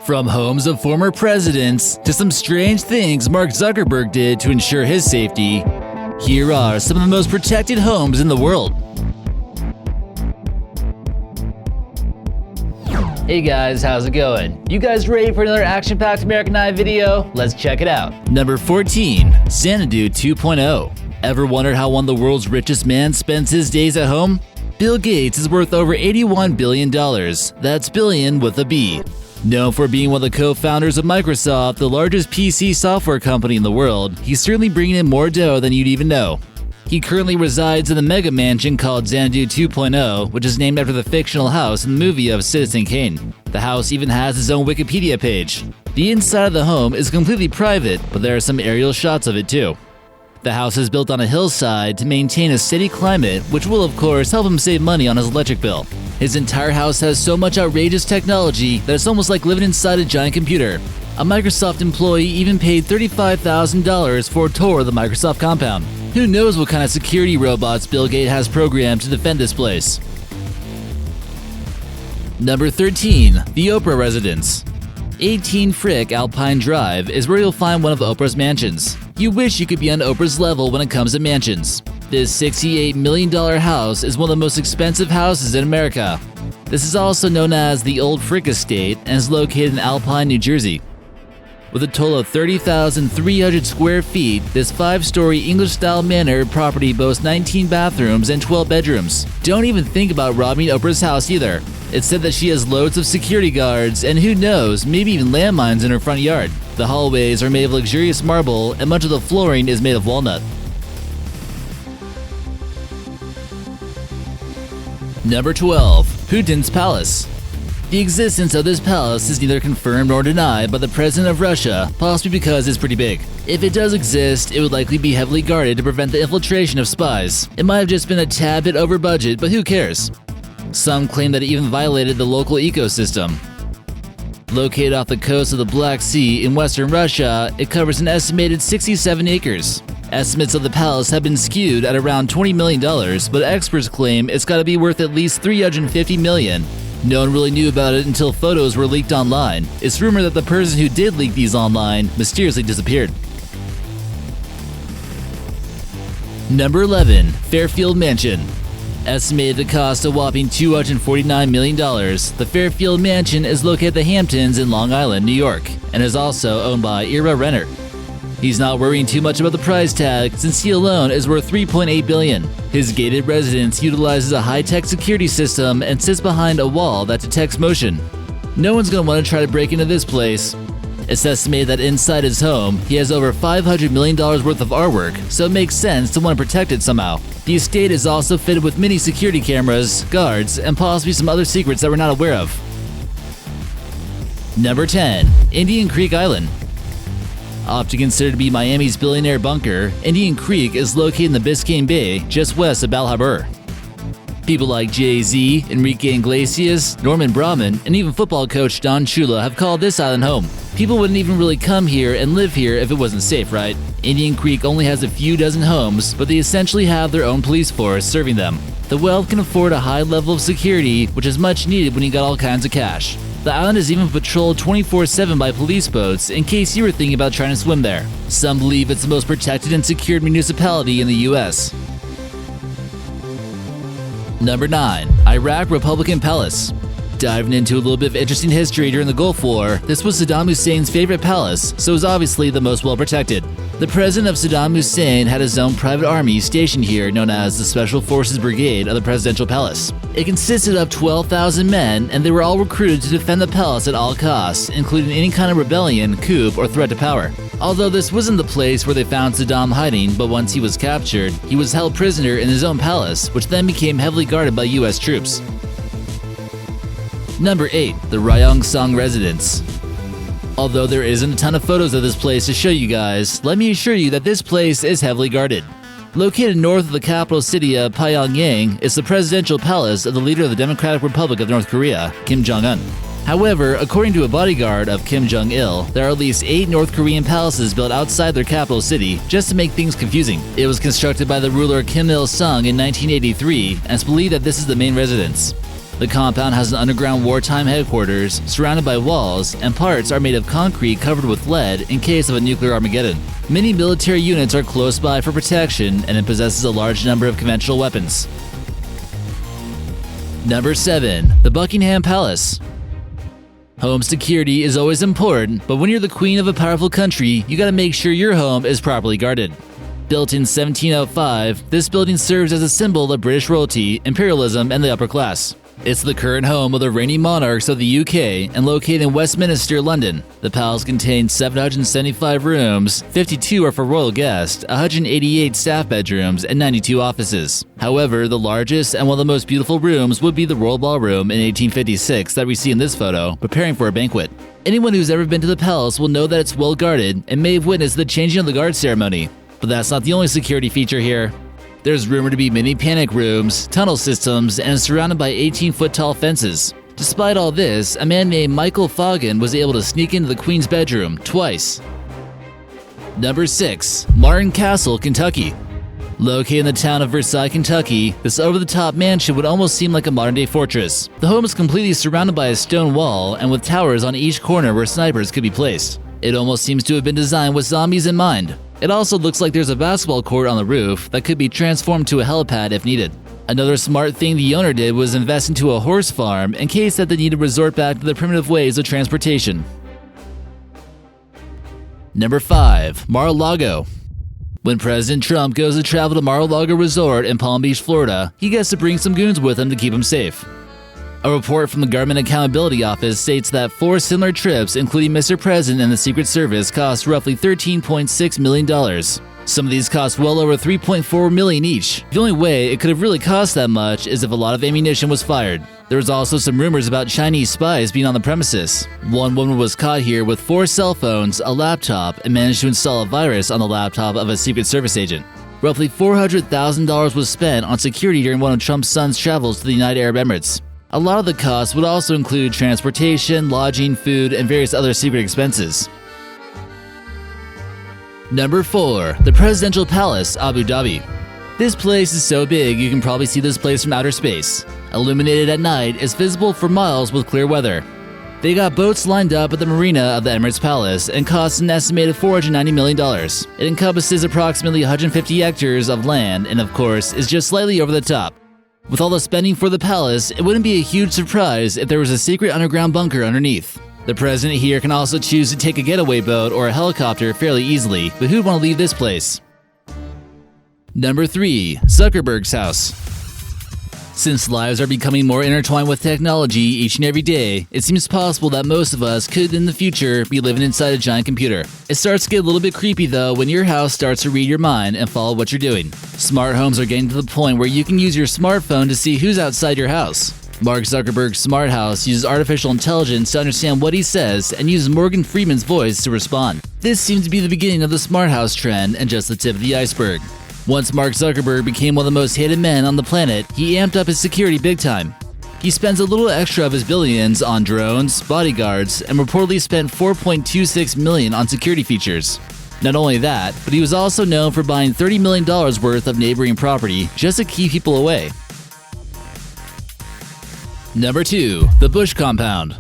From homes of former presidents to some strange things Mark Zuckerberg did to ensure his safety, here are some of the most protected homes in the world. Hey guys, how's it going? You guys ready for another action-packed American Eye video? Let's check it out. Number 14. Xanadu 2.0. Ever wondered how one of the world's richest men spends his days at home? Bill Gates is worth over $81 billion. That's billion with a B. Known for being one of the co-founders of Microsoft, the largest PC software company in the world, he's certainly bringing in more dough than you'd even know. He currently resides in the mega mansion called Xanadu 2.0, which is named after the fictional house in the movie of Citizen Kane. The house even has its own Wikipedia page. The inside of the home is completely private, but there are some aerial shots of it too. The house is built on a hillside to maintain a steady climate, which will of course help him save money on his electric bill. His entire house has so much outrageous technology that it's almost like living inside a giant computer. A Microsoft employee even paid $35,000 for a tour of the Microsoft compound. Who knows what kind of security robots Bill Gates has programmed to defend this place. Number 13. The Oprah Residence. 18 Frick Alpine Drive is where you'll find one of Oprah's mansions. You wish you could be on Oprah's level when it comes to mansions. This $68 million house is one of the most expensive houses in America. This is also known as the Old Frick Estate and is located in Alpine, New Jersey. With a total of 30,300 square feet, this 5-story English-style manor property boasts 19 bathrooms and 12 bedrooms. Don't even think about robbing Oprah's house either. It's said that she has loads of security guards and who knows, maybe even landmines in her front yard. The hallways are made of luxurious marble and much of the flooring is made of walnut. Number 12. Putins Palace. The existence of this palace is neither confirmed nor denied by the president of Russia, possibly because it's pretty big. If it does exist, it would likely be heavily guarded to prevent the infiltration of spies. It might have just been a tad bit over budget, but who cares? Some claim that it even violated the local ecosystem. Located off the coast of the Black Sea in western Russia, it covers an estimated 67 acres. Estimates of the palace have been skewed at around $20 million, but experts claim it's got to be worth at least $350 million. No one really knew about it until photos were leaked online. It's rumored that the person who did leak these online mysteriously disappeared. Number 11. Fairfield Mansion. Estimated to cost a whopping $249 million, the Fairfield Mansion is located at the Hamptons in Long Island, New York, and is also owned by Ira Renner. He's not worrying too much about the price tag since he alone is worth $3.8 billion. His gated residence utilizes a high-tech security system and sits behind a wall that detects motion. No one's going to want to try to break into this place. It's estimated that inside his home, he has over $500 million worth of artwork, so it makes sense to want to protect it somehow. The estate is also fitted with many security cameras, guards, and possibly some other secrets that we're not aware of. Number 10. Indian Creek Island. Often considered to be Miami's billionaire bunker, Indian Creek is located in the Biscayne Bay, just west of Bal Harbour. People like Jay-Z, Enrique Iglesias, Norman Brahman, and even football coach Don Shula have called this island home. People wouldn't even really come here and live here if it wasn't safe, right? Indian Creek only has a few dozen homes, but they essentially have their own police force serving them. The wealth can afford a high level of security, which is much needed when you got all kinds of cash. The island is even patrolled 24/7 by police boats in case you were thinking about trying to swim there. Some believe it's the most protected and secured municipality in the US. Number 9. Iraq Republican Palace. Diving into a little bit of interesting history during the Gulf War, this was Saddam Hussein's favorite palace, so it was obviously the most well protected. The president of Saddam Hussein had his own private army stationed here known as the Special Forces Brigade of the Presidential Palace. It consisted of 12,000 men, and they were all recruited to defend the palace at all costs, including any kind of rebellion, coup, or threat to power. Although this wasn't the place where they found Saddam hiding, but once he was captured, he was held prisoner in his own palace, which then became heavily guarded by US troops. Number 8. The Ryong-Song Residence. Although there isn't a ton of photos of this place to show you guys, let me assure you that this place is heavily guarded. Located north of the capital city of Pyongyang is the presidential palace of the leader of the Democratic Republic of North Korea, Kim Jong-un. However, according to a bodyguard of Kim Jong-il, there are at least 8 North Korean palaces built outside their capital city, just to make things confusing. It was constructed by the ruler Kim Il-sung in 1983, and it's believed that this is the main residence. The compound has an underground wartime headquarters surrounded by walls, and parts are made of concrete covered with lead in case of a nuclear Armageddon. Many military units are close by for protection, and it possesses a large number of conventional weapons. Number 7. The Buckingham Palace. Home security is always important, but when you're the queen of a powerful country, you gotta make sure your home is properly guarded. Built in 1705, this building serves as a symbol of British royalty, imperialism, and the upper class. It's the current home of the reigning monarchs of the UK and located in Westminster, London. The palace contains 775 rooms, 52 are for royal guests, 188 staff bedrooms, and 92 offices. However, the largest and one of the most beautiful rooms would be the Royal Ballroom in 1856 that we see in this photo, preparing for a banquet. Anyone who's ever been to the palace will know that it's well guarded and may have witnessed the changing of the guard ceremony. But that's not the only security feature here. There's rumored to be many panic rooms, tunnel systems, and surrounded by 18-foot-tall fences. Despite all this, a man named Michael Foggin was able to sneak into the Queen's bedroom twice. Number 6. Martin Castle, Kentucky. Located in the town of Versailles, Kentucky, this over-the-top mansion would almost seem like a modern-day fortress. The home is completely surrounded by a stone wall and with towers on each corner where snipers could be placed. It almost seems to have been designed with zombies in mind. It also looks like there's a basketball court on the roof that could be transformed to a helipad if needed. Another smart thing the owner did was invest into a horse farm in case that they need to resort back to the primitive ways of transportation. Number 5. MarLago. When President Trump goes to travel to MarLago Resort in Palm Beach, Florida, he gets to bring some goons with him to keep him safe. A report from the Government Accountability Office states that 4 similar trips, including Mr. President and the Secret Service, cost roughly $13.6 million. Some of these cost well over $3.4 million each. The only way it could have really cost that much is if a lot of ammunition was fired. There was also some rumors about Chinese spies being on the premises. One woman was caught here with 4 cell phones, a laptop, and managed to install a virus on the laptop of a Secret Service agent. Roughly $400,000 was spent on security during one of Trump's son's travels to the United Arab Emirates. A lot of the costs would also include transportation, lodging, food, and various other secret expenses. Number 4. The Presidential Palace, Abu Dhabi. This place is so big you can probably see this place from outer space. Illuminated at night, it's visible for miles with clear weather. They got boats lined up at the marina of the Emirates Palace and costs an estimated $490 million. It encompasses approximately 150 hectares of land and, of course, is just slightly over the top. With all the spending for the palace, it wouldn't be a huge surprise if there was a secret underground bunker underneath. The president here can also choose to take a getaway boat or a helicopter fairly easily, but who'd want to leave this place? Number 3. Zuckerberg's house. Since lives are becoming more intertwined with technology each and every day, it seems possible that most of us could in the future be living inside a giant computer. It starts to get a little bit creepy though when your house starts to read your mind and follow what you're doing. Smart homes are getting to the point where you can use your smartphone to see who's outside your house. Mark Zuckerberg's smart house uses artificial intelligence to understand what he says and uses Morgan Freeman's voice to respond. This seems to be the beginning of the smart house trend and just the tip of the iceberg. Once Mark Zuckerberg became one of the most hated men on the planet, he amped up his security big time. He spends a little extra of his billions on drones, bodyguards, and reportedly spent $4.26 million on security features. Not only that, but he was also known for buying $30 million worth of neighboring property just to keep people away. Number 2. The Bush Compound.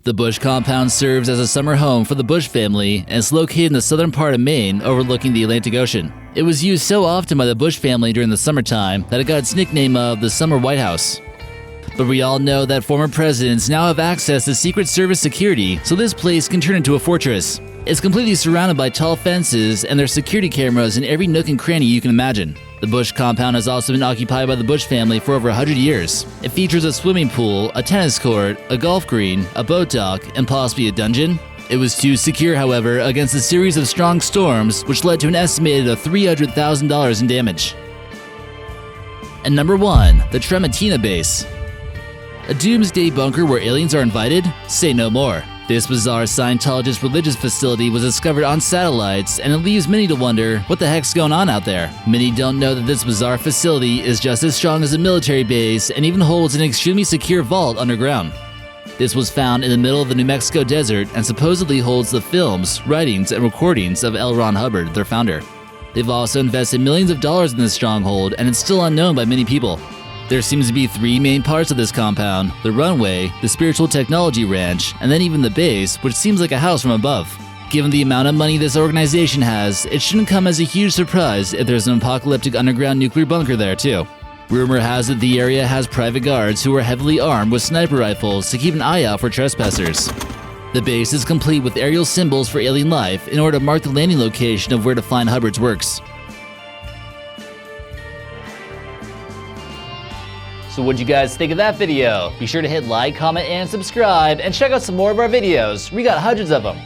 The Bush Compound serves as a summer home for the Bush family and is located in the southern part of Maine overlooking the Atlantic Ocean. It was used so often by the Bush family during the summertime that it got its nickname of the Summer White House. But we all know that former presidents now have access to Secret Service security, so this place can turn into a fortress. It's completely surrounded by tall fences and there's security cameras in every nook and cranny you can imagine. The Bush Compound has also been occupied by the Bush family for over 100 years. It features a swimming pool, a tennis court, a golf green, a boat dock, and possibly a dungeon. It was too secure, however, against a series of strong storms, which led to an estimated of $300,000 in damage. And number 1. The Trementina Base. A doomsday bunker where aliens are invited? Say no more. This bizarre Scientologist religious facility was discovered on satellites, and it leaves many to wonder what the heck's going on out there. Many don't know that this bizarre facility is just as strong as a military base and even holds an extremely secure vault underground. This was found in the middle of the New Mexico desert and supposedly holds the films, writings, and recordings of L. Ron Hubbard, their founder. They've also invested millions of dollars in this stronghold, and it's still unknown by many people. There seems to be 3 main parts of this compound: the runway, the spiritual technology ranch, and then even the base, which seems like a house from above. Given the amount of money this organization has, it shouldn't come as a huge surprise if there's an apocalyptic underground nuclear bunker there too. Rumor has it the area has private guards who are heavily armed with sniper rifles to keep an eye out for trespassers. The base is complete with aerial symbols for alien life in order to mark the landing location of where to find Hubbard's works. So what'd you guys think of that video? Be sure to hit like, comment, and subscribe, and check out some more of our videos. We got hundreds of them.